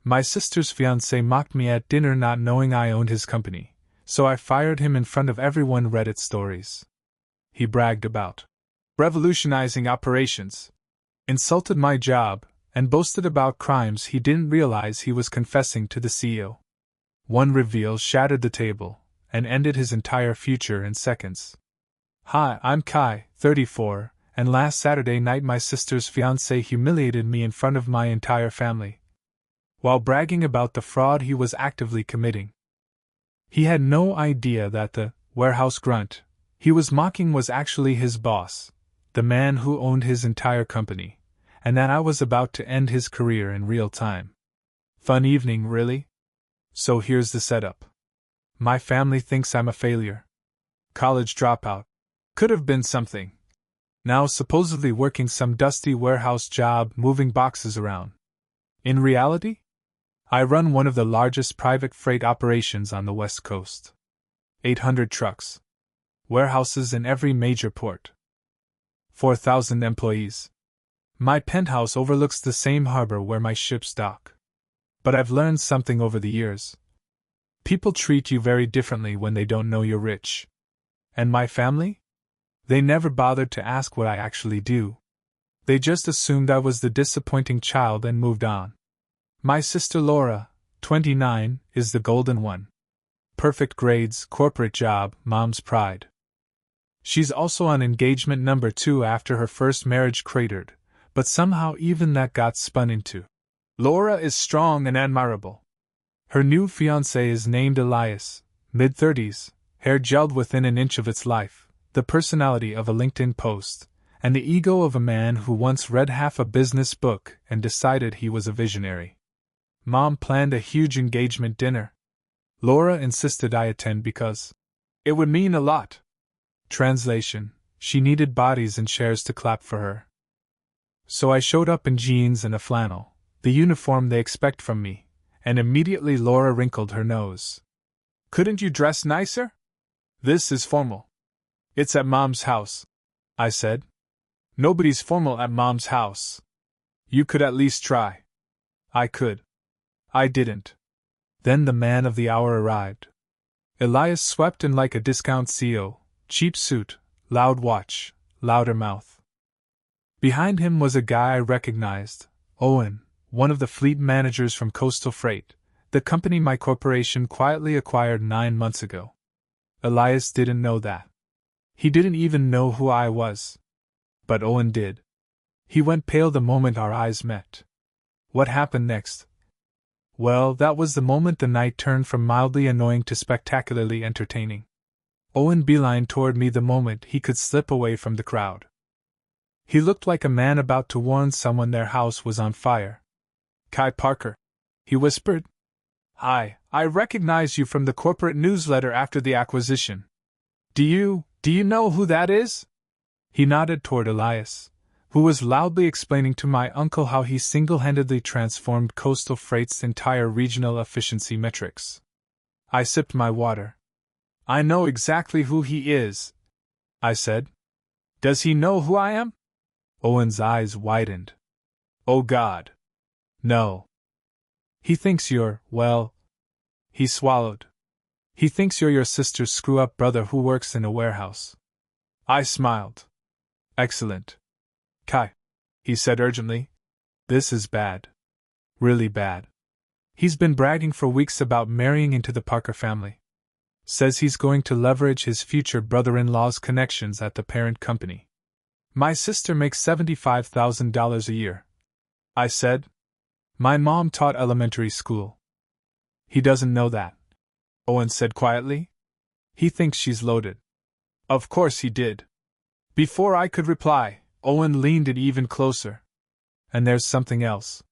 My sister's fiancé mocked me at dinner not knowing I owned his company, so I fired him in front of everyone. Reddit stories. He bragged about revolutionizing operations, insulted my job, and boasted about crimes he didn't realize he was confessing to the CEO. One reveal shattered the table and ended his entire future in seconds. Hi, I'm Kai, 34, and last Saturday night my sister's fiancé humiliated me in front of my entire family, while bragging about the fraud he was actively committing. He had no idea that the warehouse grunt he was mocking was actually his boss, the man who owned his entire company, and that I was about to end his career in real time. Fun evening, really? So here's the setup. My family thinks I'm a failure. College dropout. Could have been something. Now supposedly working some dusty warehouse job moving boxes around. In reality? I run one of the largest private freight operations on the West Coast. 800 trucks. Warehouses in every major port. 4,000 employees. My penthouse overlooks the same harbor where my ships dock. But I've learned something over the years. People treat you very differently when they don't know you're rich. And my family? They never bothered to ask what I actually do. They just assumed I was the disappointing child and moved on. My sister Laura, 29, is the golden one. Perfect grades, corporate job, mom's pride. She's also on engagement number 2 after her first marriage cratered, but somehow even that got spun into. Laura is strong and admirable. Her new fiancé is named Elias, mid-30s, hair gelled within an inch of its life, the personality of a LinkedIn post, and the ego of a man who once read half a business book and decided he was a visionary. Mom planned a huge engagement dinner. Laura insisted I attend because it would mean a lot. Translation: she needed bodies and chairs to clap for her. So I showed up in jeans and a flannel, the uniform they expect from me, and immediately Laura wrinkled her nose. Couldn't you dress nicer? This is formal. It's at Mom's house, I said. Nobody's formal at Mom's house. You could at least try. I could. I didn't. Then the man of the hour arrived. Elias swept in like a discount CEO, cheap suit, loud watch, louder mouth. Behind him was a guy I recognized, Owen, one of the fleet managers from Coastal Freight, the company my corporation quietly acquired 9 months ago. Elias didn't know that. He didn't even know who I was. But Owen did. He went pale the moment our eyes met. What happened next? Well, that was the moment the night turned from mildly annoying to spectacularly entertaining. Owen beelined toward me the moment he could slip away from the crowd. He looked like a man about to warn someone their house was on fire. Kai Parker, he whispered. Hi, I recognize you from the corporate newsletter after the acquisition. Do you know who that is? He nodded toward Elias, who was loudly explaining to my uncle how he single-handedly transformed Coastal Freight's entire regional efficiency metrics. I sipped my water. I know exactly who he is, I said. Does he know who I am? Owen's eyes widened. Oh God. No. He thinks you're, well... He swallowed. He thinks you're your sister's screw-up brother who works in a warehouse. I smiled. Excellent. Kai, he said urgently. This is bad. Really bad. He's been bragging for weeks about marrying into the Parker family. Says he's going to leverage his future brother-in-law's connections at the parent company. My sister makes $75,000 a year, I said. My mom taught elementary school. He doesn't know that, Owen said quietly. He thinks she's loaded. Of course he did. Before I could reply, Owen leaned it even closer. And there's something else.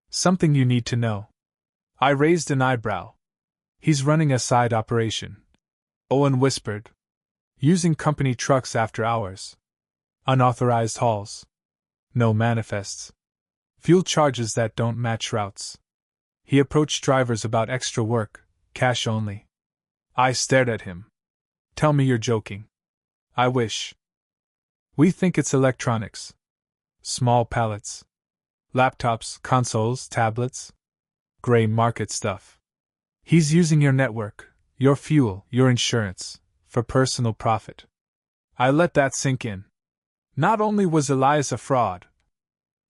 Something you need to know. I raised an eyebrow. He's running a side operation, Owen whispered. Using company trucks after hours. Unauthorized hauls. No manifests. Fuel charges that don't match routes. He approached drivers about extra work, cash only. I stared at him. Tell me you're joking. I wish. We think it's electronics. Small pallets. Laptops, consoles, tablets. Gray market stuff. He's using your network, your fuel, your insurance, for personal profit. I let that sink in. Not only was Elias a fraud,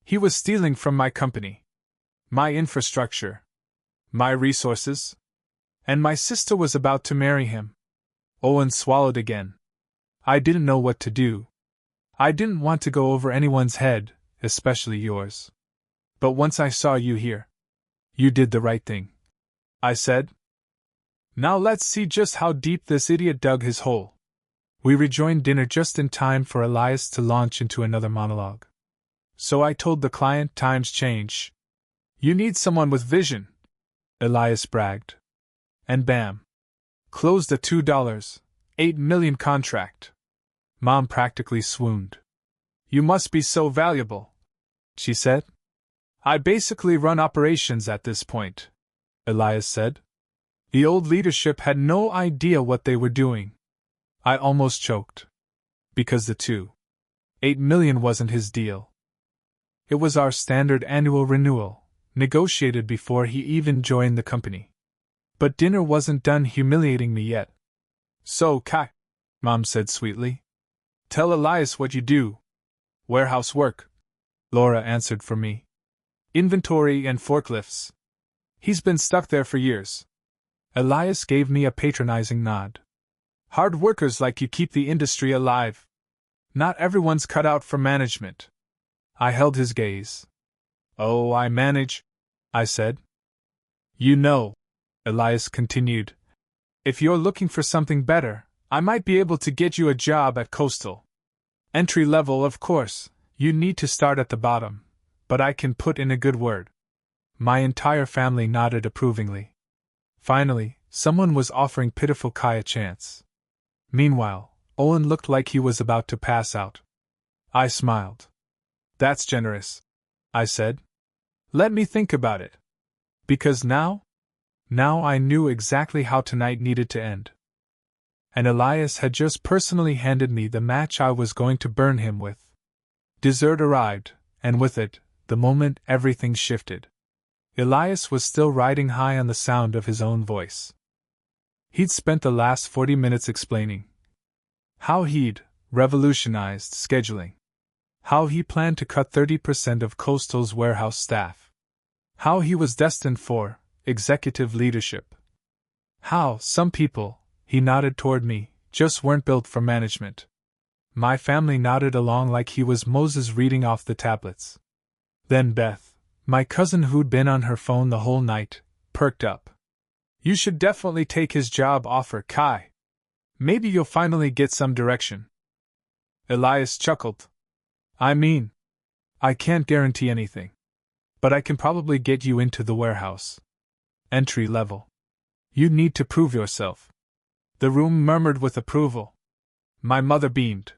he was stealing from my company, my infrastructure, my resources, and my sister was about to marry him. Owen swallowed again. I didn't know what to do. I didn't want to go over anyone's head, especially yours. But once I saw you here, you did the right thing, I said. Now let's see just how deep this idiot dug his hole. We rejoined dinner just in time for Elias to launch into another monologue. So I told the client times change. You need someone with vision, Elias bragged. And bam. Closed a $2.8 million contract. Mom practically swooned. You must be so valuable, she said. I basically run operations at this point, Elias said. The old leadership had no idea what they were doing. I almost choked. Because the $2.8 million wasn't his deal. It was our standard annual renewal, negotiated before he even joined the company. But dinner wasn't done humiliating me yet. So, Kai, Mom said sweetly. Tell Elias what you do. Warehouse work, Laura answered for me. Inventory and forklifts. He's been stuck there for years. Elias gave me a patronizing nod. Hard workers like you keep the industry alive. Not everyone's cut out for management. I held his gaze. Oh, I manage, I said. You know, Elias continued, if you're looking for something better, I might be able to get you a job at Coastal. Entry level, of course, you need to start at the bottom, but I can put in a good word. My entire family nodded approvingly. Finally, someone was offering pitiful Kai a chance. Meanwhile, Owen looked like he was about to pass out. I smiled. That's generous, I said. Let me think about it. Because now I knew exactly how tonight needed to end. And Elias had just personally handed me the match I was going to burn him with. Dessert arrived, and with it, the moment everything shifted. Elias was still riding high on the sound of his own voice. He'd spent the last 40 minutes explaining how he'd revolutionized scheduling, how he planned to cut 30% of Coastal's warehouse staff, how he was destined for executive leadership, how some people, he nodded toward me, just weren't built for management. My family nodded along like he was Moses reading off the tablets. Then Beth, my cousin who'd been on her phone the whole night, perked up. You should definitely take his job offer, Kai. Maybe you'll finally get some direction. Elias chuckled. I mean, I can't guarantee anything. But I can probably get you into the warehouse. Entry level. You need to prove yourself. The room murmured with approval. My mother beamed.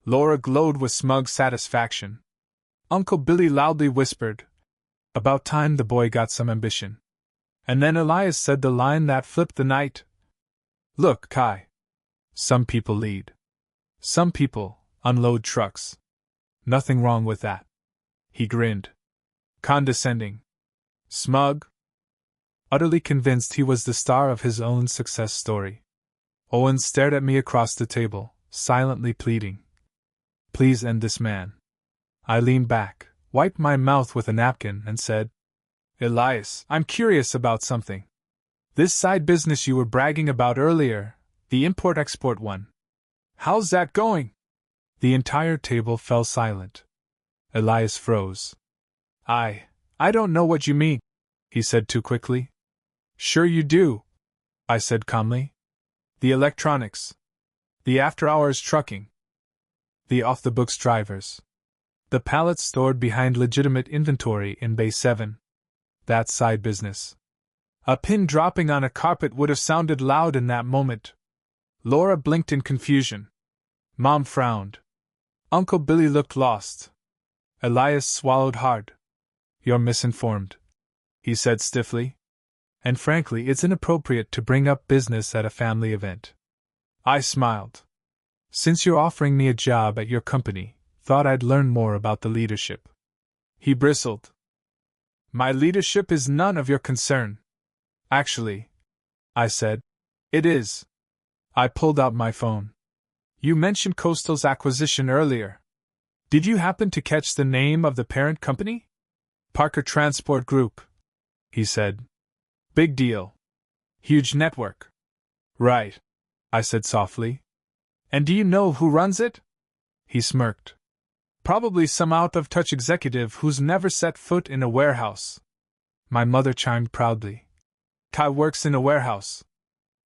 Laura glowed with smug satisfaction. Uncle Billy loudly whispered, about time the boy got some ambition. And then Elias said the line that flipped the night. Look, Kai. Some people lead. Some people unload trucks. Nothing wrong with that. He grinned. Condescending. Smug. Utterly convinced he was the star of his own success story. Owen stared at me across the table, silently pleading. Please end this man. I leaned back, wiped my mouth with a napkin, and said, Elias, I'm curious about something. This side business you were bragging about earlier, the import-export one. How's that going? The entire table fell silent. Elias froze. I don't know what you mean, he said too quickly. Sure you do, I said calmly. The electronics. The after-hours trucking. The off-the-books drivers. The pallets stored behind legitimate inventory in Bay 7. That's side business. A pin dropping on a carpet would have sounded loud in that moment. Laura blinked in confusion. Mom frowned. Uncle Billy looked lost. Elias swallowed hard. You're misinformed, he said stiffly. And frankly, it's inappropriate to bring up business at a family event. I smiled. Since you're offering me a job at your company, thought I'd learn more about the leadership. He bristled. My leadership is none of your concern. Actually, I said, it is. I pulled out my phone. You mentioned Coastal's acquisition earlier. Did you happen to catch the name of the parent company? Parker Transport Group, he said. Big deal. Huge network. Right, I said softly. And do you know who runs it? He smirked. Probably some out-of-touch executive who's never set foot in a warehouse. My mother chimed proudly. Kai works in a warehouse.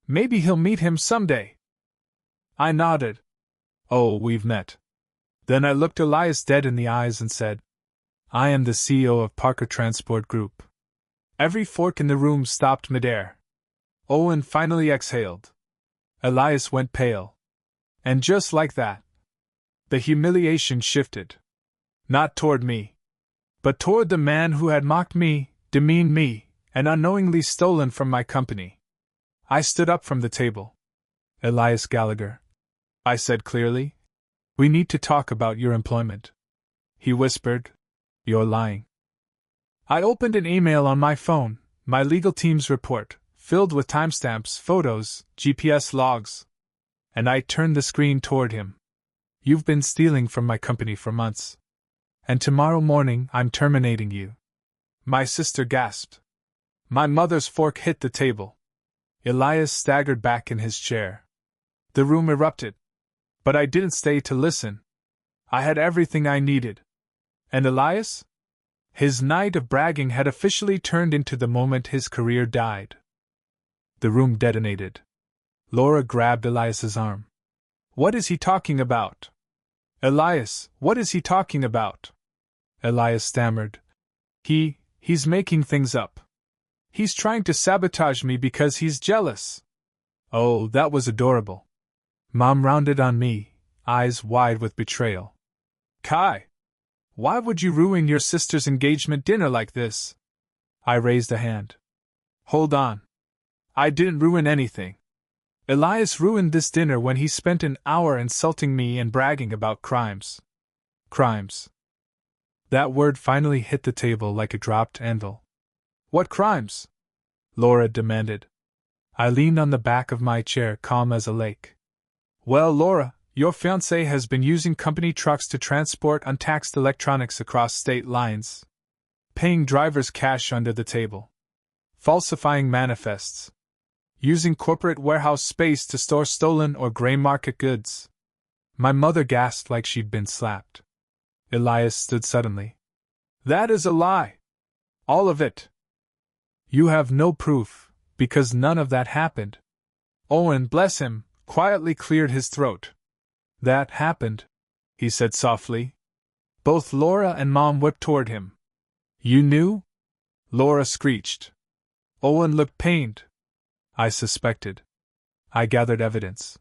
Maybe he'll meet him someday. I nodded. Oh, we've met. Then I looked Elias dead in the eyes and said, I am the CEO of Parker Transport Group. Every fork in the room stopped midair. Owen finally exhaled. Elias went pale. And just like that, the humiliation shifted. Not toward me, but toward the man who had mocked me, demeaned me, and unknowingly stolen from my company. I stood up from the table. Elias Gallagher, I said clearly, we need to talk about your employment. He whispered, You're lying. I opened an email on my phone, my legal team's report, filled with timestamps, photos, GPS logs. And I turned the screen toward him. You've been stealing from my company for months. And tomorrow morning I'm terminating you. My sister gasped. My mother's fork hit the table. Elias staggered back in his chair. The room erupted. But I didn't stay to listen. I had everything I needed. And Elias? His night of bragging had officially turned into the moment his career died. The room detonated. Laura grabbed Elias's arm. What is he talking about? Elias, what is he talking about? Elias stammered. He's making things up. He's trying to sabotage me because he's jealous. Oh, that was adorable. Mom rounded on me, eyes wide with betrayal. Kai, why would you ruin your sister's engagement dinner like this? I raised a hand. Hold on. I didn't ruin anything. Elias ruined this dinner when he spent an hour insulting me and bragging about crimes. Crimes. That word finally hit the table like a dropped anvil. What crimes? Laura demanded. I leaned on the back of my chair, calm as a lake. Well, Laura, your fiancé has been using company trucks to transport untaxed electronics across state lines, paying drivers cash under the table, falsifying manifests, using corporate warehouse space to store stolen or gray market goods. My mother gasped like she'd been slapped. Elias stood suddenly. That is a lie. All of it. You have no proof, because none of that happened. Owen, bless him, quietly cleared his throat. That happened, he said softly. Both Laura and Mom whipped toward him. You knew? Laura screeched. Owen looked pained. I suspected. I gathered evidence.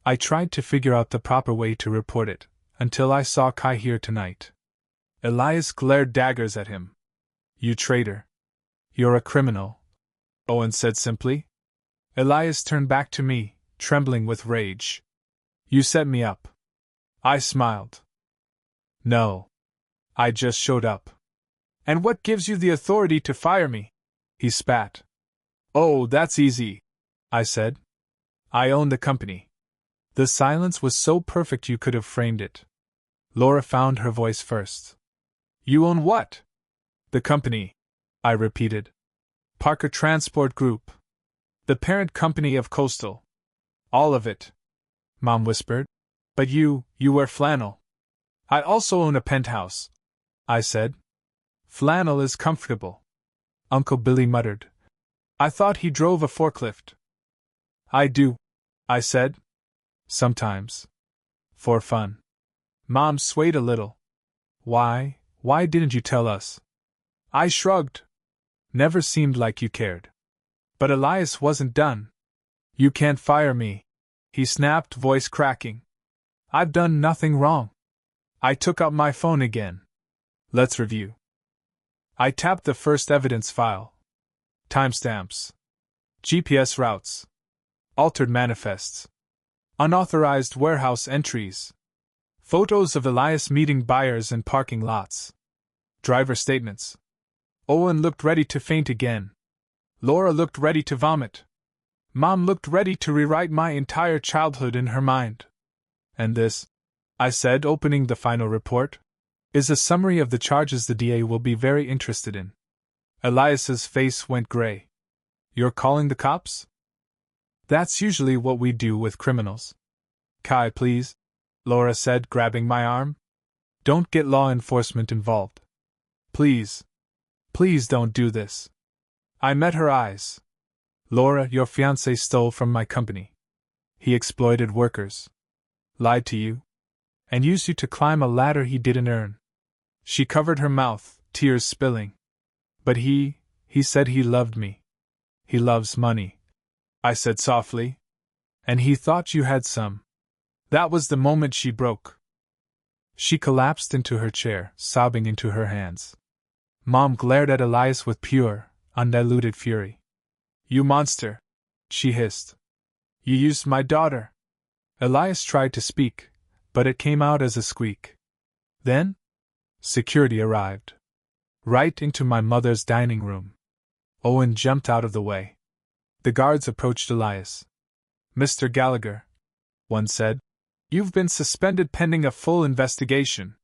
I tried to figure out the proper way to report it, until I saw Kai here tonight. Elias glared daggers at him. You traitor. You're a criminal, Owen said simply. Elias turned back to me, trembling with rage. You set me up. I smiled. No. I just showed up. And what gives you the authority to fire me? He spat. Oh, that's easy, I said. I own the company. The silence was so perfect you could have framed it. Laura found her voice first. You own what? The company, I repeated. Parker Transport Group. The parent company of Coastal. All of it, Mom whispered. But you wear flannel. I also own a penthouse, I said. Flannel is comfortable, Uncle Billy muttered. I thought he drove a forklift. I do, I said. Sometimes. For fun. Mom swayed a little. Why didn't you tell us? I shrugged. Never seemed like you cared. But Elias wasn't done. You can't fire me, he snapped, voice cracking. I've done nothing wrong. I took out my phone again. Let's review. I tapped the first evidence file. Timestamps. GPS routes. Altered manifests. Unauthorized warehouse entries. Photos of Elias meeting buyers in parking lots. Driver statements. Owen looked ready to faint again. Laura looked ready to vomit. Mom looked ready to rewrite my entire childhood in her mind. And this, I said, opening the final report, is a summary of the charges the DA will be very interested in. Elias's face went gray. You're calling the cops? That's usually what we do with criminals. Kai, please, Laura said, grabbing my arm. Don't get law enforcement involved. Please. Please don't do this. I met her eyes. Laura, your fiancé stole from my company. He exploited workers. Lied to you. And used you to climb a ladder he didn't earn. She covered her mouth, tears spilling. But he said he loved me. He loves money, I said softly. And he thought you had some. That was the moment she broke. She collapsed into her chair, sobbing into her hands. Mom glared at Elias with pure, undiluted fury. You monster, she hissed. You used my daughter. Elias tried to speak, but it came out as a squeak. Then, security arrived. Right into my mother's dining room. Owen jumped out of the way. The guards approached Elias. Mr. Gallagher, one said, you've been suspended pending a full investigation.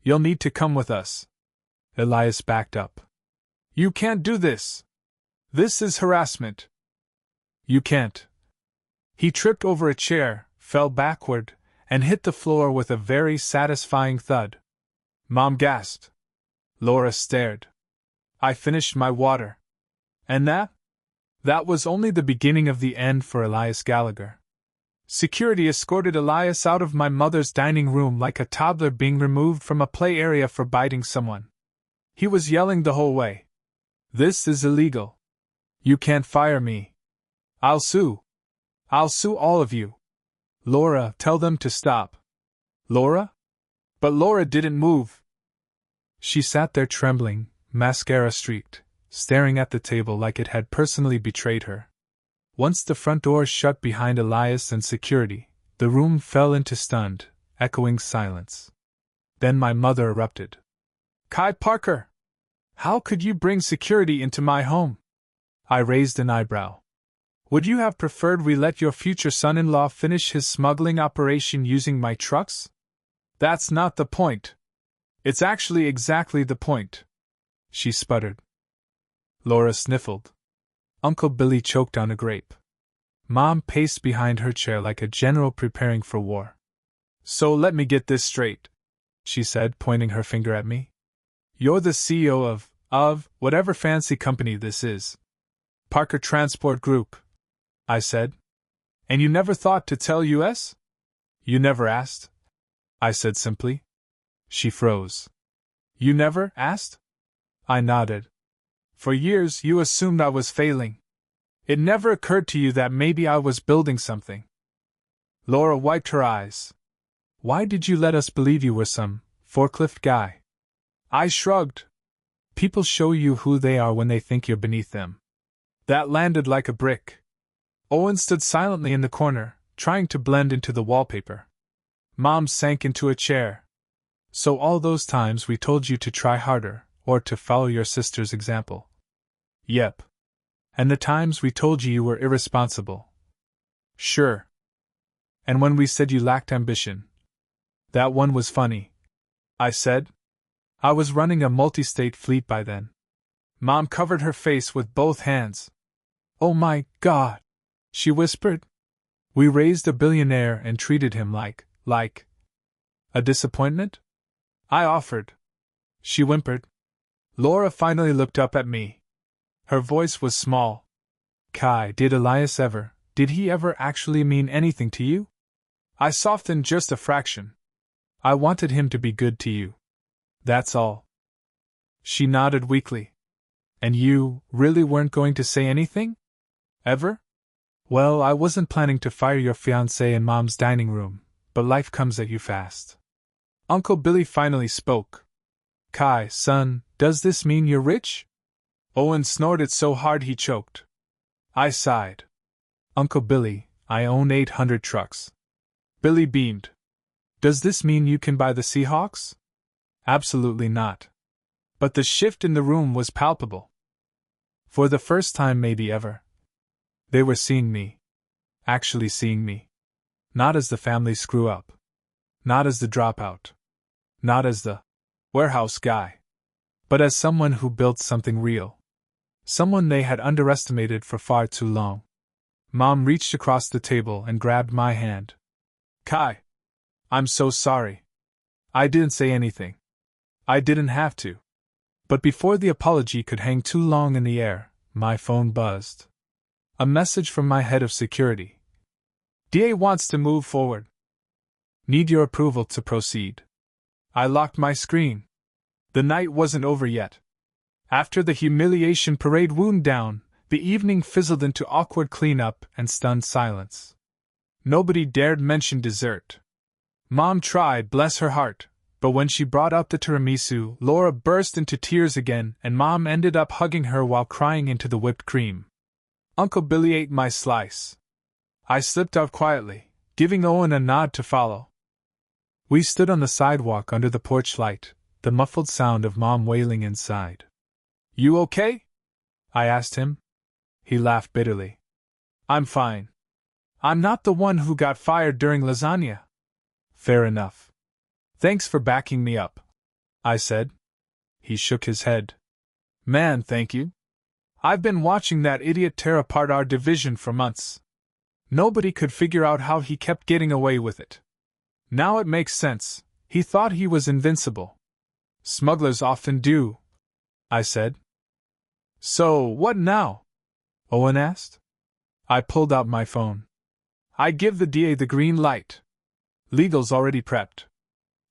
You'll need to come with us. Elias backed up. You can't do this. This is harassment. You can't. He tripped over a chair, fell backward, and hit the floor with a very satisfying thud. Mom gasped. Laura stared. I finished my water. And that was only the beginning of the end for Elias Gallagher. Security escorted Elias out of my mother's dining room like a toddler being removed from a play area for biting someone. He was yelling the whole way. This is illegal. You can't fire me. I'll sue. I'll sue all of you. Laura, tell them to stop. Laura? But Laura didn't move. She sat there trembling, mascara streaked, staring at the table like it had personally betrayed her. Once the front door shut behind Elias and security, the room fell into stunned, echoing silence. Then my mother erupted. Kai Parker! How could you bring security into my home? I raised an eyebrow. Would you have preferred we let your future son-in-law finish his smuggling operation using my trucks? That's not the point. It's actually exactly the point. She sputtered. Laura sniffled. Uncle Billy choked on a grape. Mom paced behind her chair like a general preparing for war. So let me get this straight, she said, pointing her finger at me. You're the CEO of whatever fancy company this is. Parker Transport Group, I said. And you never thought to tell us? You never asked, I said simply. She froze. You never asked? I nodded. For years you assumed I was failing. It never occurred to you that maybe I was building something. Laura wiped her eyes. Why did you let us believe you were some forklift guy? I shrugged. People show you who they are when they think you're beneath them. That landed like a brick. Owen stood silently in the corner, trying to blend into the wallpaper. Mom sank into a chair. So all those times we told you to try harder, or to follow your sister's example. Yep. And the times we told you were irresponsible. Sure. And when we said you lacked ambition. That one was funny, I said. I was running a multi-state fleet by then. Mom covered her face with both hands. Oh my God, she whispered. We raised a billionaire and treated him like a disappointment? I offered. She whimpered. Laura finally looked up at me. Her voice was small. Kai, did he ever actually mean anything to you? I softened just a fraction. I wanted him to be good to you. That's all. She nodded weakly. And you really weren't going to say anything? Ever? Well, I wasn't planning to fire your fiancé in Mom's dining room, but life comes at you fast. Uncle Billy finally spoke. Kai, son, does this mean you're rich? Owen snorted so hard he choked. I sighed. Uncle Billy, I own 800 trucks. Billy beamed. Does this mean you can buy the Seahawks? Absolutely not. But the shift in the room was palpable. For the first time maybe ever, they were seeing me. Actually seeing me. Not as the family screw-up. Not as the dropout. Not as the warehouse guy. But as someone who built something real. Someone they had underestimated for far too long. Mom reached across the table and grabbed my hand. Kai, I'm so sorry. I didn't say anything. I didn't have to. But before the apology could hang too long in the air, my phone buzzed. A message from my head of security. DA wants to move forward. Need your approval to proceed. I locked my screen. The night wasn't over yet. After the humiliation parade wound down, the evening fizzled into awkward cleanup and stunned silence. Nobody dared mention dessert. Mom tried, bless her heart, but when she brought up the tiramisu, Laura burst into tears again and Mom ended up hugging her while crying into the whipped cream. Uncle Billy ate my slice. I slipped out quietly, giving Owen a nod to follow. We stood on the sidewalk under the porch light, the muffled sound of Mom wailing inside. You okay? I asked him. He laughed bitterly. I'm fine. I'm not the one who got fired during lasagna. Fair enough. Thanks for backing me up, I said. He shook his head. Man, thank you. I've been watching that idiot tear apart our division for months. Nobody could figure out how he kept getting away with it. Now it makes sense. He thought he was invincible. Smugglers often do, I said. So, what now? Owen asked. I pulled out my phone. I give the DA the green light. Legal's already prepped.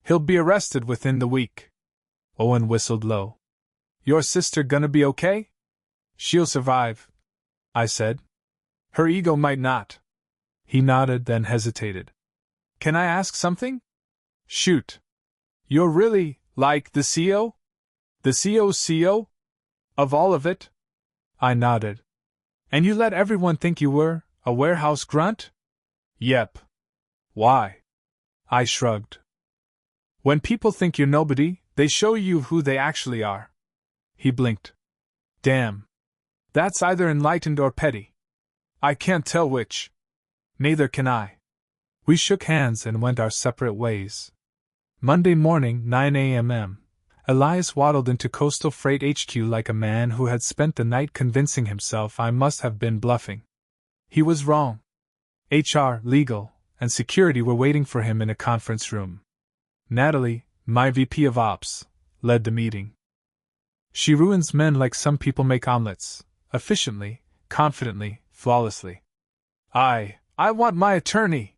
He'll be arrested within the week. Owen whistled low. Your sister gonna be okay? She'll survive, I said. Her ego might not. He nodded, then hesitated. Can I ask something? Shoot. You're really, like, the CEO? The CEO? Of all of it? I nodded. And you let everyone think you were a warehouse grunt? Yep. Why? I shrugged. When people think you're nobody, they show you who they actually are. He blinked. Damn. That's either enlightened or petty. I can't tell which. Neither can I. We shook hands and went our separate ways. Monday morning, 9 a.m. Elias waddled into Coastal Freight HQ like a man who had spent the night convincing himself I must have been bluffing. He was wrong. HR, legal, and security were waiting for him in a conference room. Natalie, my VP of Ops, led the meeting. She ruins men like some people make omelets, efficiently, confidently, flawlessly. I want my attorney!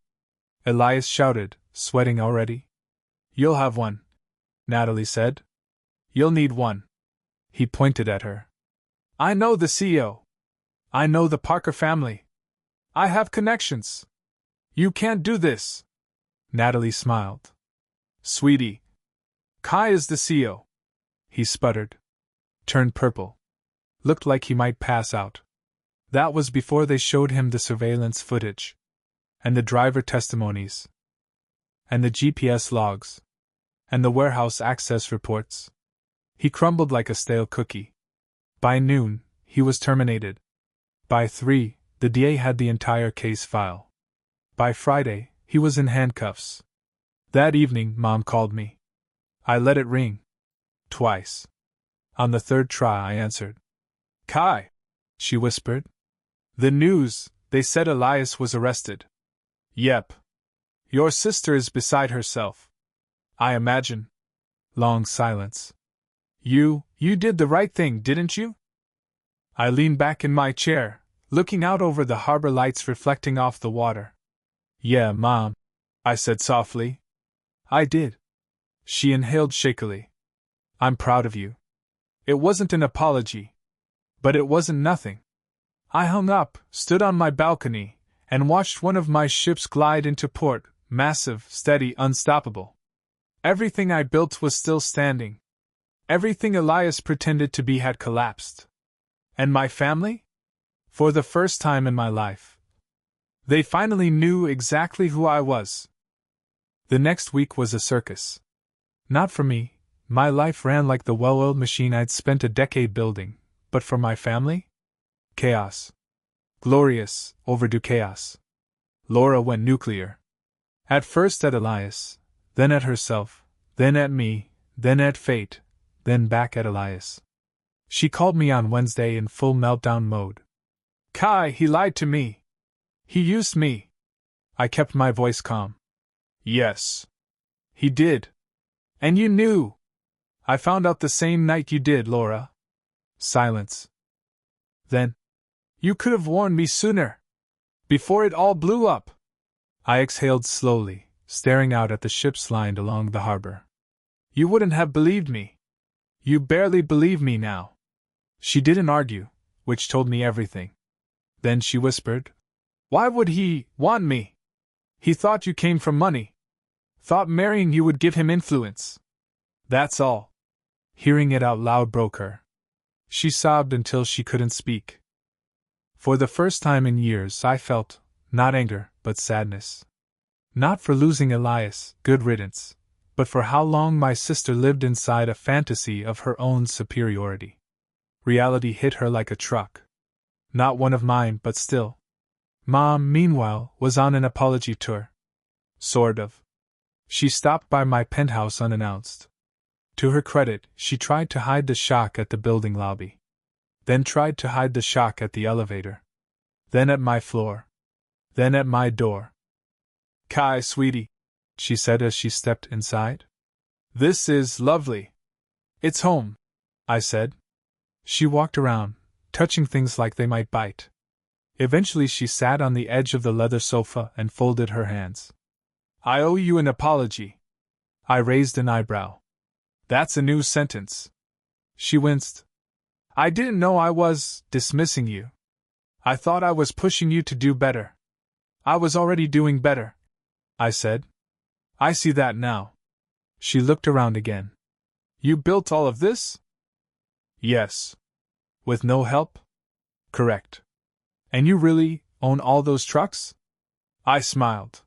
Elias shouted, sweating already. You'll have one, Natalie said. You'll need one. He pointed at her. I know the CEO. I know the Parker family. I have connections. You can't do this. Natalie smiled. Sweetie. Kai is the CEO. He sputtered. Turned purple. Looked like he might pass out. That was before they showed him the surveillance footage. And the driver testimonies. And the GPS logs. And the warehouse access reports. He crumbled like a stale cookie. By noon, he was terminated. By 3, the DA had the entire case file. By Friday, he was in handcuffs. That evening, Mom called me. I let it ring. Twice. On the third try, I answered. Kai, she whispered. The news, they said Elias was arrested. Yep. Your sister is beside herself. I imagine. Long silence. You did the right thing, didn't you? I leaned back in my chair, looking out over the harbor lights reflecting off the water. Yeah, Mom, I said softly. I did. She inhaled shakily. I'm proud of you. It wasn't an apology. But it wasn't nothing. I hung up, stood on my balcony, and watched one of my ships glide into port, massive, steady, unstoppable. Everything I built was still standing. Everything Elias pretended to be had collapsed. And my family? For the first time in my life. They finally knew exactly who I was. The next week was a circus. Not for me, My life ran like the well-oiled machine I'd spent a decade building, but for my family? Chaos. Glorious, overdue chaos. Laura went nuclear. At first at Elias, then at herself, then at me, then at fate, then back at Elias. She called me on Wednesday in full meltdown mode. Kai, he lied to me. He used me. I kept my voice calm. Yes. He did. And you knew. I found out the same night you did, Laura. Silence. Then. You could have warned me sooner. Before it all blew up. I exhaled slowly, staring out at the ships lined along the harbor. You wouldn't have believed me. You barely believe me now. She didn't argue, which told me everything. Then she whispered, Why would he want me? He thought you came from money. Thought marrying you would give him influence. That's all. Hearing it out loud broke her. She sobbed until she couldn't speak. For the first time in years I felt, not anger, but sadness. Not for losing Elias, good riddance, but for how long my sister lived inside a fantasy of her own superiority. Reality hit her like a truck. Not one of mine, but still. Mom, meanwhile, was on an apology tour. Sort of. She stopped by my penthouse unannounced. To her credit, she tried to hide the shock at the building lobby. Then tried to hide the shock at the elevator. Then at my floor. Then at my door. Kai, sweetie, she said as she stepped inside. This is lovely. It's home, I said. She walked around, touching things like they might bite. Eventually she sat on the edge of the leather sofa and folded her hands. I owe you an apology. I raised an eyebrow. That's a new sentence. She winced. I didn't know I was dismissing you. I thought I was pushing you to do better. I was already doing better, I said. I see that now. She looked around again. You built all of this? Yes. With no help? Correct. And you really own all those trucks? I smiled.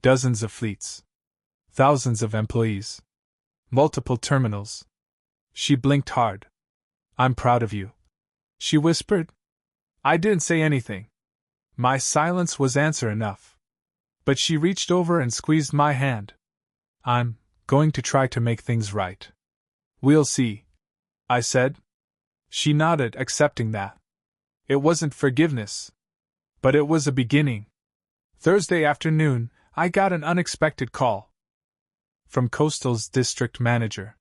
Dozens of fleets. Thousands of employees. Multiple terminals. She blinked hard. I'm proud of you, she whispered. I didn't say anything. My silence was answer enough. But she reached over and squeezed my hand. I'm going to try to make things right. We'll see, I said. She nodded, accepting that. It wasn't forgiveness. But it was a beginning. Thursday afternoon, I got an unexpected call. From Coastal's district manager.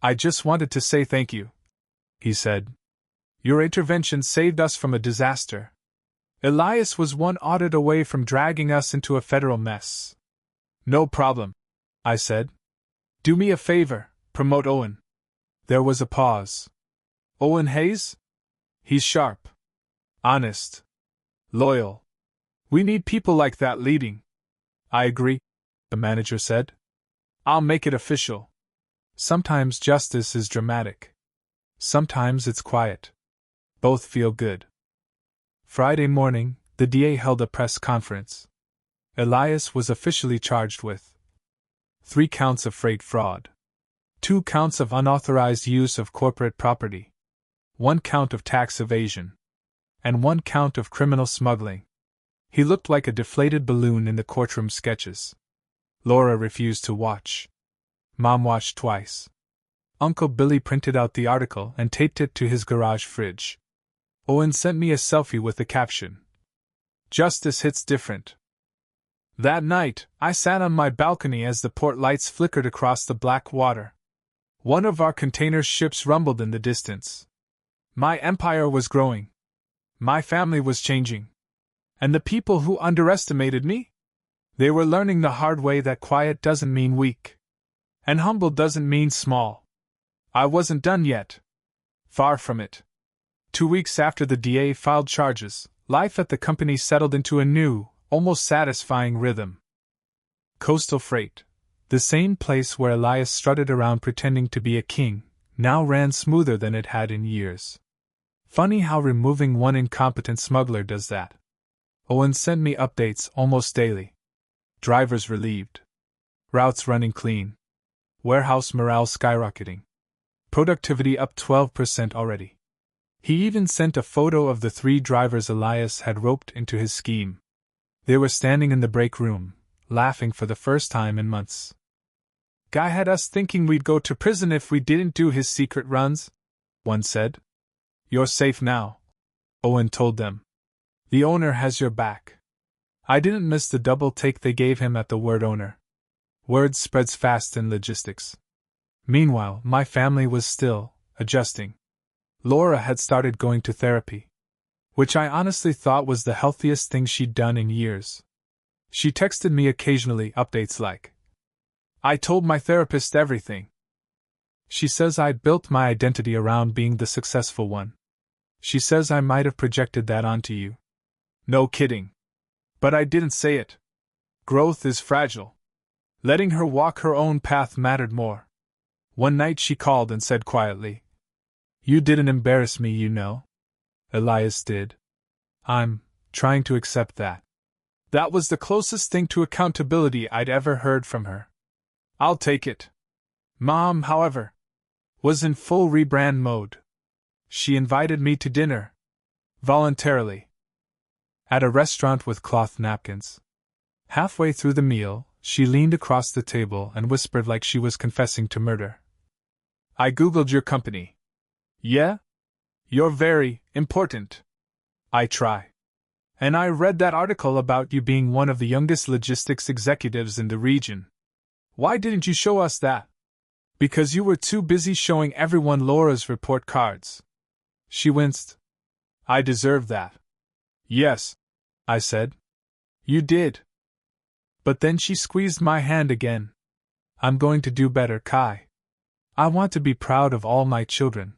I just wanted to say thank you, he said. Your intervention saved us from a disaster. Elias was one audit away from dragging us into a federal mess. No problem, I said. Do me a favor, promote Owen. There was a pause. Owen Hayes? He's sharp. Honest. Loyal. We need people like that leading. I agree, the manager said. I'll make it official. Sometimes justice is dramatic. Sometimes it's quiet. Both feel good. Friday morning, the DA held a press conference. Elias was officially charged with 3 counts of freight fraud, 2 counts of unauthorized use of corporate property, 1 count of tax evasion, and 1 count of criminal smuggling. He looked like a deflated balloon in the courtroom sketches. Laura refused to watch. Mom watched twice. Uncle Billy printed out the article and taped it to his garage fridge. Owen sent me a selfie with the caption, Justice hits different. That night, I sat on my balcony as the port lights flickered across the black water. One of our container ships rumbled in the distance. My empire was growing. My family was changing. And the people who underestimated me? They were learning the hard way that quiet doesn't mean weak. And humble doesn't mean small. I wasn't done yet. Far from it. 2 weeks after the DA filed charges, life at the company settled into a new, almost satisfying rhythm. Coastal Freight, the same place where Elias strutted around pretending to be a king, now ran smoother than it had in years. Funny how removing one incompetent smuggler does that. Owen sent me updates almost daily. Drivers relieved. Routes running clean. Warehouse morale skyrocketing. Productivity up 12% already. He even sent a photo of the 3 drivers Elias had roped into his scheme. They were standing in the break room, laughing for the first time in months. "Guy had us thinking we'd go to prison if we didn't do his secret runs," one said. "You're safe now," Owen told them. "The owner has your back." I didn't miss the double take they gave him at the word owner. Word spreads fast in logistics. Meanwhile, my family was still adjusting. Laura had started going to therapy, which I honestly thought was the healthiest thing she'd done in years. She texted me occasionally updates like, "I told my therapist everything." She says I'd built my identity around being the successful one. She says I might have projected that onto you. No kidding. But I didn't say it. Growth is fragile. Letting her walk her own path mattered more. One night she called and said quietly, "You didn't embarrass me, you know." Elias did. I'm trying to accept that. That was the closest thing to accountability I'd ever heard from her. I'll take it. Mom, however, was in full rebrand mode. She invited me to dinner. Voluntarily. At a restaurant with cloth napkins. Halfway through the meal, she leaned across the table and whispered like she was confessing to murder. "I googled your company." "Yeah? You're very important." "I try. And I read that article about you being one of the youngest logistics executives in the region. Why didn't you show us that?" "Because you were too busy showing everyone Laura's report cards." She winced. "I deserve that." "Yes," I said. "You did." But then she squeezed my hand again. "I'm going to do better, Kai. I want to be proud of all my children.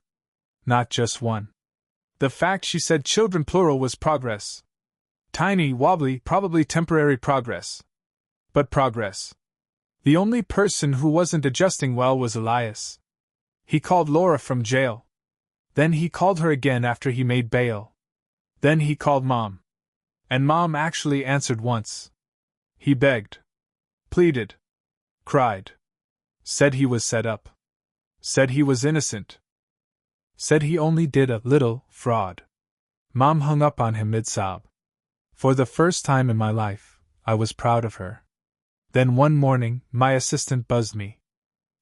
Not just one." The fact she said children plural was progress. Tiny, wobbly, probably temporary progress. But progress. The only person who wasn't adjusting well was Elias. He called Laura from jail. Then he called her again after he made bail. Then he called Mom. And Mom actually answered once. He begged. Pleaded. Cried. Said he was set up. Said he was innocent. Said he only did a little fraud. Mom hung up on him mid-sob. For the first time in my life, I was proud of her. Then one morning, my assistant buzzed me.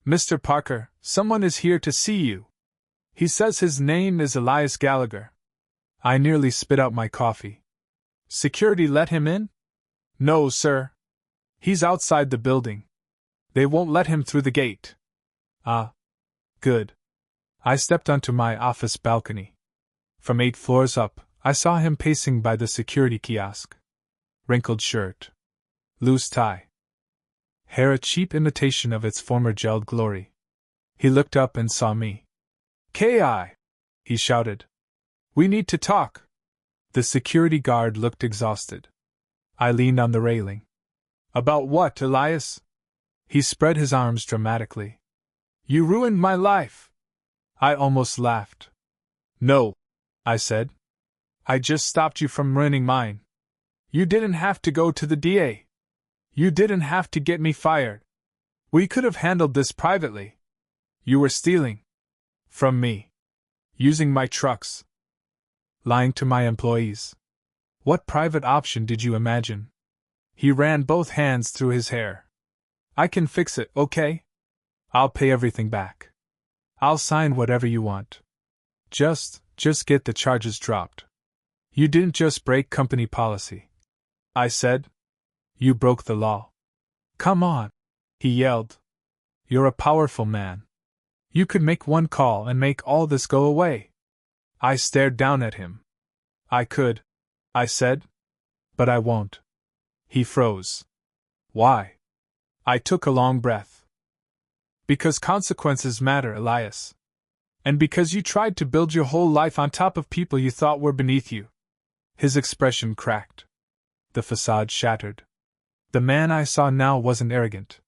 "Mr. Parker, someone is here to see you. He says his name is Elias Gallagher." I nearly spit out my coffee. "Security let him in?" "No, sir. He's outside the building. They won't let him through the gate." "Ah. Good." I stepped onto my office balcony. From 8 floors up, I saw him pacing by the security kiosk. Wrinkled shirt. Loose tie. Hair a cheap imitation of its former gelled glory. He looked up and saw me. "Ki!" he shouted. "We need to talk." The security guard looked exhausted. I leaned on the railing. "About what, Elias?" He spread his arms dramatically. "You ruined my life." I almost laughed. "No," I said. "I just stopped you from ruining mine. You didn't have to go to the DA. You didn't have to get me fired. We could have handled this privately. You were stealing. From me. Using my trucks. Lying to my employees. What private option did you imagine?" He ran both hands through his hair. "I can fix it, okay? I'll pay everything back. I'll sign whatever you want. Just get the charges dropped. You didn't just break company policy." I said. "You broke the law." "Come on," he yelled. "You're a powerful man. You could make one call and make all this go away." I stared down at him. "I could," I said. "But I won't." He froze. "Why?" I took a long breath. "Because consequences matter, Elias. And because you tried to build your whole life on top of people you thought were beneath you." His expression cracked. The facade shattered. The man I saw now wasn't arrogant.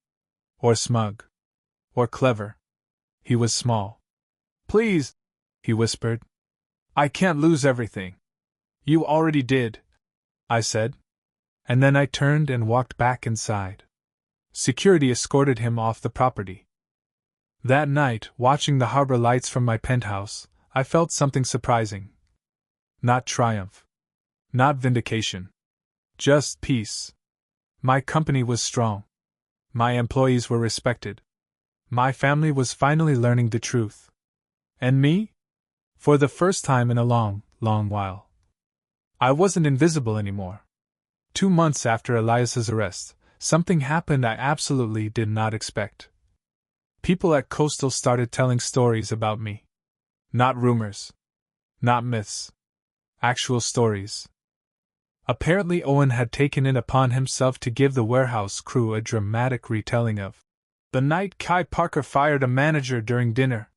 Or smug. Or clever. He was small. "Please," he whispered. "I can't lose everything." "You already did," I said. And then I turned and walked back inside. Security escorted him off the property. That night, watching the harbor lights from my penthouse, I felt something surprising. Not triumph. Not vindication. Just peace. My company was strong. My employees were respected. My family was finally learning the truth. And me? For the first time in a long, long while. I wasn't invisible anymore. 2 months after Elias's arrest, something happened I absolutely did not expect. People at Coastal started telling stories about me. Not rumors. Not myths. Actual stories. Apparently Owen had taken it upon himself to give the warehouse crew a dramatic retelling of the night Kai Parker fired a manager during dinner.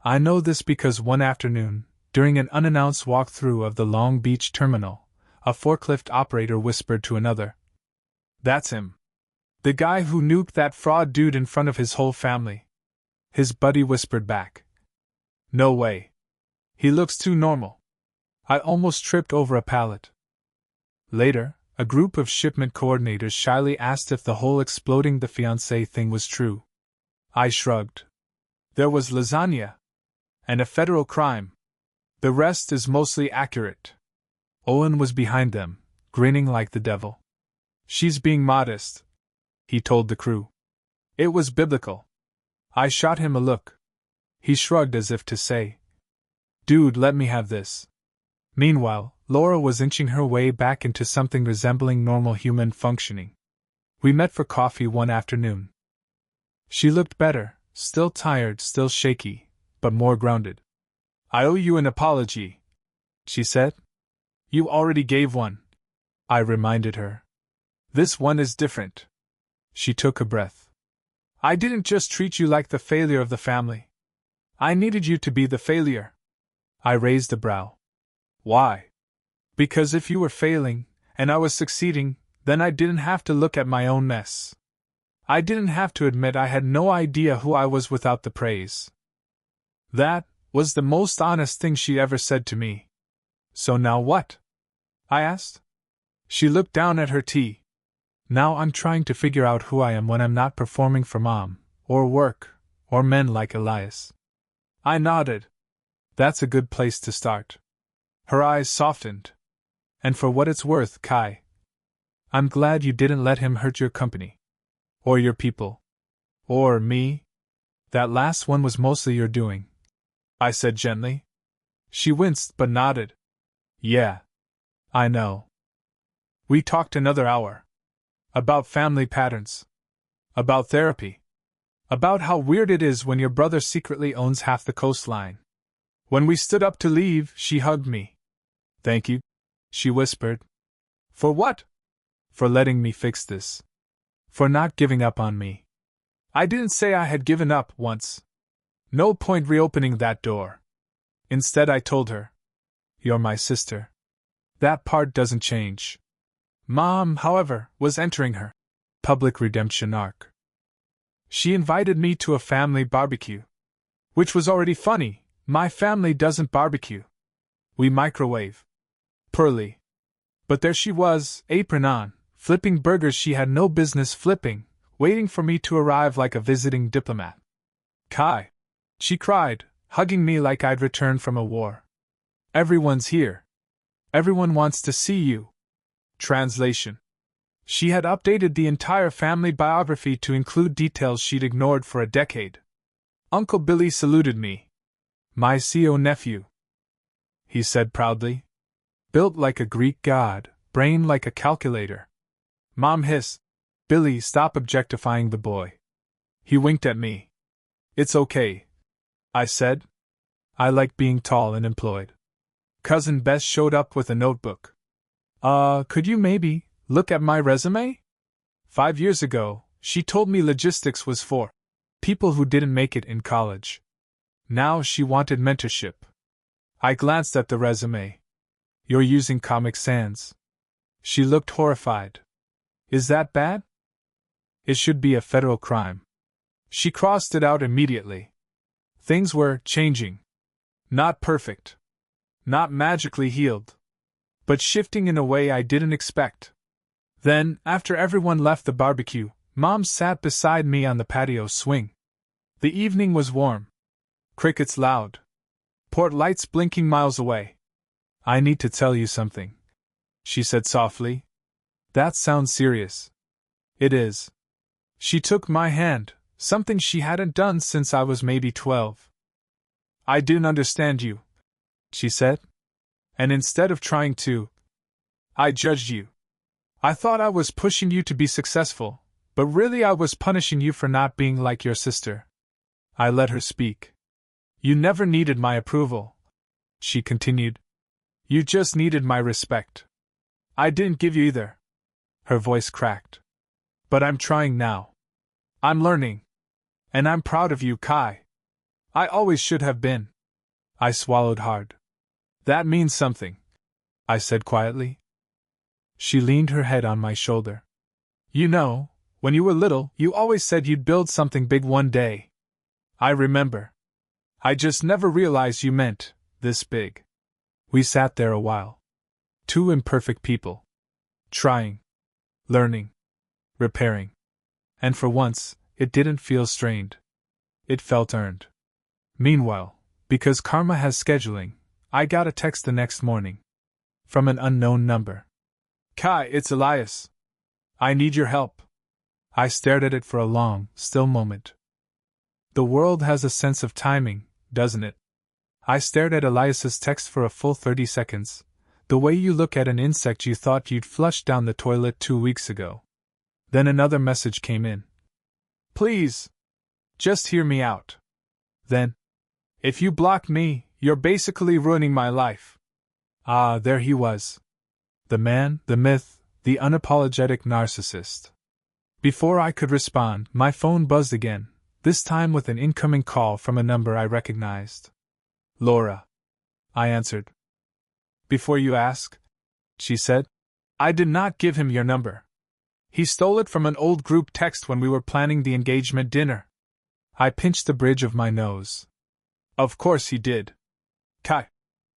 I know this because one afternoon, during an unannounced walkthrough of the Long Beach terminal, a forklift operator whispered to another, "That's him. The guy who nuked that fraud dude in front of his whole family." His buddy whispered back, "No way. He looks too normal." I almost tripped over a pallet. Later, a group of shipment coordinators shyly asked if the whole exploding the Fiancé thing was true. I shrugged. There was lasagna. And a federal crime. The rest is mostly accurate. Owen was behind them, grinning like the devil. "She's being modest," he told the crew. It was biblical. I shot him a look. He shrugged as if to say, "Dude, let me have this." Meanwhile, Laura was inching her way back into something resembling normal human functioning. We met for coffee one afternoon. She looked better, still tired, still shaky, but more grounded. "I owe you an apology," she said. "You already gave one," I reminded her. "This one is different." She took a breath. "I didn't just treat you like the failure of the family. I needed you to be the failure." I raised a brow. "Why?" "Because if you were failing, and I was succeeding, then I didn't have to look at my own mess. I didn't have to admit I had no idea who I was without the praise." That was the most honest thing she ever said to me. "So now what?" I asked. She looked down at her tea. "Now I'm trying to figure out who I am when I'm not performing for Mom, or work, or men like Elias." I nodded. "That's a good place to start." Her eyes softened. "And for what it's worth, Kai, I'm glad you didn't let him hurt your company. Or your people. Or me. That last one was mostly your doing," I said gently. She winced but nodded. "Yeah. I know." We talked another hour. About family patterns. About therapy. About how weird it is when your brother secretly owns half the coastline. When we stood up to leave, she hugged me. "Thank you," she whispered. "For what?" "For letting me fix this. For not giving up on me." I didn't say I had given up once. No point reopening that door. Instead, I told her, "You're my sister. That part doesn't change." Mom, however, was entering her public redemption arc. She invited me to a family barbecue. Which was already funny. My family doesn't barbecue. We microwave. Poorly. But there she was, apron on, flipping burgers she had no business flipping, waiting for me to arrive like a visiting diplomat. "Kai!" she cried, hugging me like I'd returned from a war. "Everyone's here. Everyone wants to see you." Translation. She had updated the entire family biography to include details she'd ignored for a decade. Uncle Billy saluted me. "My CO nephew," he said proudly. "Built like a Greek god, brain like a calculator." Mom hissed, "Billy, stop objectifying the boy." He winked at me. "It's okay," I said. "I like being tall and employed." Cousin Bess showed up with a notebook. Could you maybe look at my resume?" 5 years ago, she told me logistics was for people who didn't make it in college. Now she wanted mentorship. I glanced at the resume. "You're using Comic Sans." She looked horrified. "Is that bad?" "It should be a federal crime." She crossed it out immediately. Things were changing. Not perfect. Not magically healed. But shifting in a way I didn't expect. Then, after everyone left the barbecue, Mom sat beside me on the patio swing. The evening was warm. Crickets loud. Port lights blinking miles away. I need to tell you something, she said softly. That sounds serious. It is. She took my hand, something she hadn't done since I was maybe 12. I didn't understand you, she said. And instead of trying to, I judged you. I thought I was pushing you to be successful, but really I was punishing you for not being like your sister. I let her speak. You never needed my approval, she continued. You just needed my respect. I didn't give you either. Her voice cracked. But I'm trying now. I'm learning. And I'm proud of you, Kai. I always should have been. I swallowed hard. That means something, I said quietly. She leaned her head on my shoulder. You know, when you were little, you always said you'd build something big one day. I remember. I just never realized you meant this big. We sat there a while. Two imperfect people. Trying. Learning. Repairing. And for once, it didn't feel strained. It felt earned. Meanwhile, because karma has scheduling, I got a text the next morning. From an unknown number. Kai, it's Elias. I need your help. I stared at it for a long, still moment. The world has a sense of timing, doesn't it? I stared at Elias's text for a full 30 seconds, the way you look at an insect you thought you'd flushed down the toilet 2 weeks ago. Then another message came in. Please. Just hear me out. Then. If you block me, you're basically ruining my life. Ah, there he was. The man, the myth, the unapologetic narcissist. Before I could respond, my phone buzzed again, this time with an incoming call from a number I recognized. Laura. I answered. Before you ask, she said, I did not give him your number. He stole it from an old group text when we were planning the engagement dinner. I pinched the bridge of my nose. Of course he did. Kai,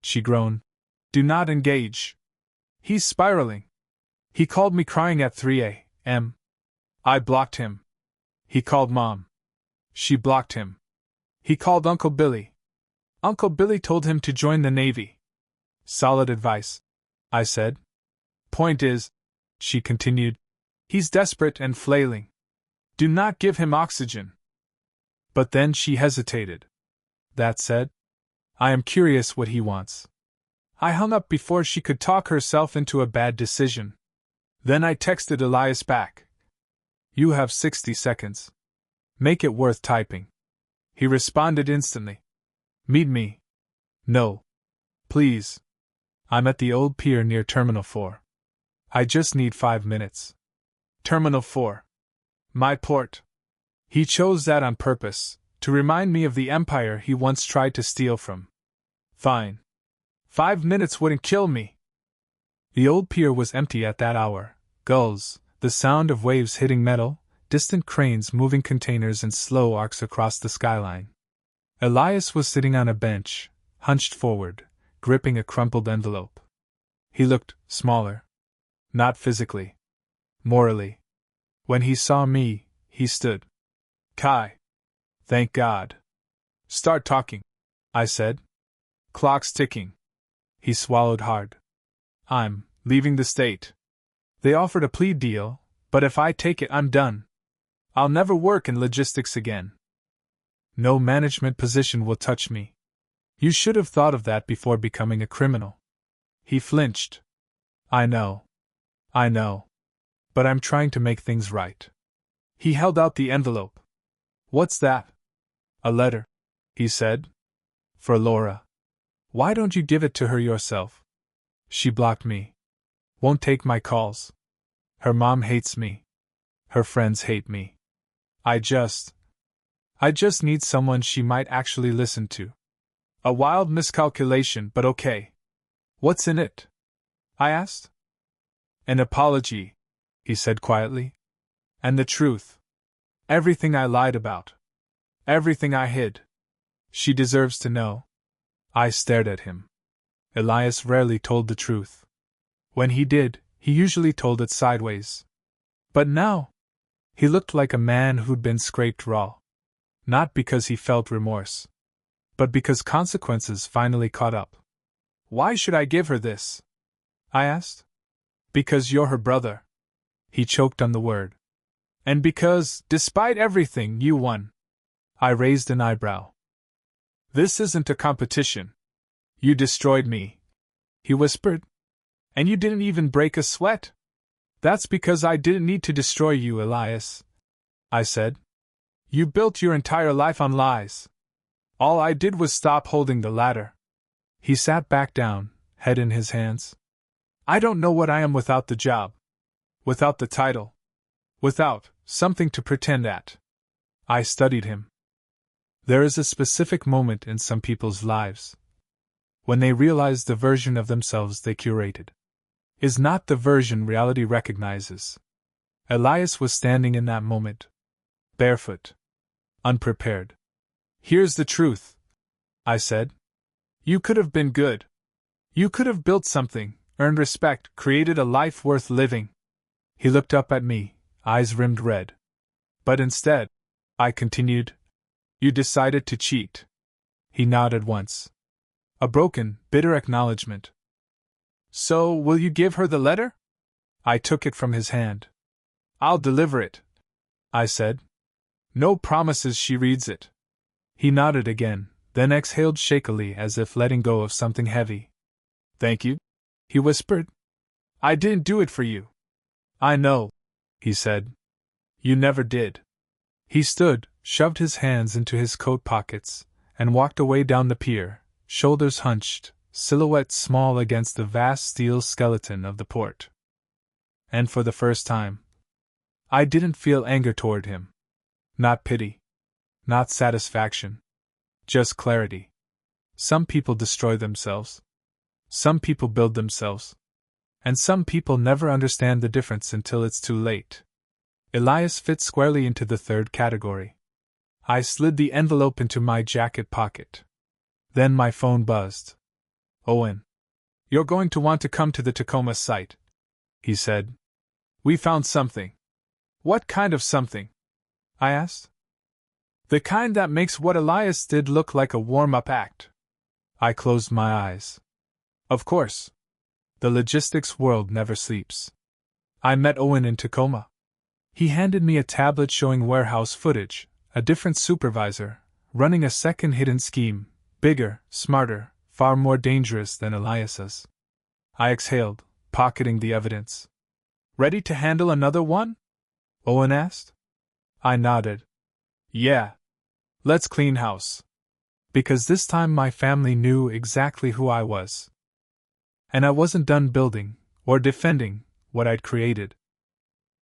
she groaned. Do not engage. He's spiraling. He called me crying at 3 a.m. I blocked him. He called Mom. She blocked him. He called Uncle Billy. Uncle Billy told him to join the Navy. Solid advice, I said. Point is, she continued, he's desperate and flailing. Do not give him oxygen. But then she hesitated. That said, I am curious what he wants. I hung up before she could talk herself into a bad decision. Then I texted Elias back. You have 60 seconds. Make it worth typing. He responded instantly. Meet me. No. Please. I'm at the old pier near Terminal 4. I just need 5 minutes. Terminal 4. My port. He chose that on purpose, to remind me of the empire he once tried to steal from. Fine. 5 minutes wouldn't kill me. The old pier was empty at that hour. Gulls, the sound of waves hitting metal, distant cranes moving containers in slow arcs across the skyline. Elias was sitting on a bench, hunched forward, gripping a crumpled envelope. He looked smaller. Not physically. Morally. When he saw me, he stood. Kai. Thank God. Start talking, I said. Clock's ticking. He swallowed hard. I'm leaving the state. They offered a plea deal, but if I take it, I'm done. I'll never work in logistics again. No management position will touch me. You should have thought of that before becoming a criminal. He flinched. I know. But I'm trying to make things right. He held out the envelope. What's that? A letter, he said. For Laura. Why don't you give it to her yourself? She blocked me. Won't take my calls. Her mom hates me. Her friends hate me. I just need someone she might actually listen to. A wild miscalculation, but okay. What's in it? I asked. An apology, he said quietly. And the truth. Everything I lied about. Everything I hid. She deserves to know. I stared at him. Elias rarely told the truth. When he did, he usually told it sideways. But now, he looked like a man who'd been scraped raw. Not because he felt remorse, but because consequences finally caught up. Why should I give her this? I asked. Because you're her brother. He choked on the word. And because, despite everything, you won. I raised an eyebrow. This isn't a competition. You destroyed me, he whispered. And you didn't even break a sweat. That's because I didn't need to destroy you, Elias, I said. You built your entire life on lies. All I did was stop holding the ladder. He sat back down, head in his hands. I don't know what I am without the job. Without the title. Without something to pretend at. I studied him. There is a specific moment in some people's lives when they realize the version of themselves they curated is not the version reality recognizes. Elias was standing in that moment, barefoot, unprepared. Here's the truth, I said. You could have been good. You could have built something, earned respect, created a life worth living. He looked up at me, eyes rimmed red. But instead, I continued, you decided to cheat. He nodded once. A broken, bitter acknowledgement. So, will you give her the letter? I took it from his hand. I'll deliver it, I said. No promises she reads it. He nodded again, then exhaled shakily as if letting go of something heavy. Thank you, he whispered. I didn't do it for you. I know, he said. You never did. He stood, shoved his hands into his coat pockets, and walked away down the pier, shoulders hunched, silhouette small against the vast steel skeleton of the port. And for the first time, I didn't feel anger toward him. Not pity. Not satisfaction. Just clarity. Some people destroy themselves. Some people build themselves. And some people never understand the difference until it's too late. Elias fit squarely into the third category. I slid the envelope into my jacket pocket. Then my phone buzzed. Owen. You're going to want to come to the Tacoma site, he said. We found something. What kind of something? I asked. The kind that makes what Elias did look like a warm-up act. I closed my eyes. Of course. The logistics world never sleeps. I met Owen in Tacoma. He handed me a tablet showing warehouse footage, a different supervisor, running a second hidden scheme, bigger, smarter, far more dangerous than Elias's. I exhaled, pocketing the evidence. Ready to handle another one? Owen asked. I nodded. Yeah. Let's clean house. Because this time my family knew exactly who I was. And I wasn't done building, or defending, what I'd created.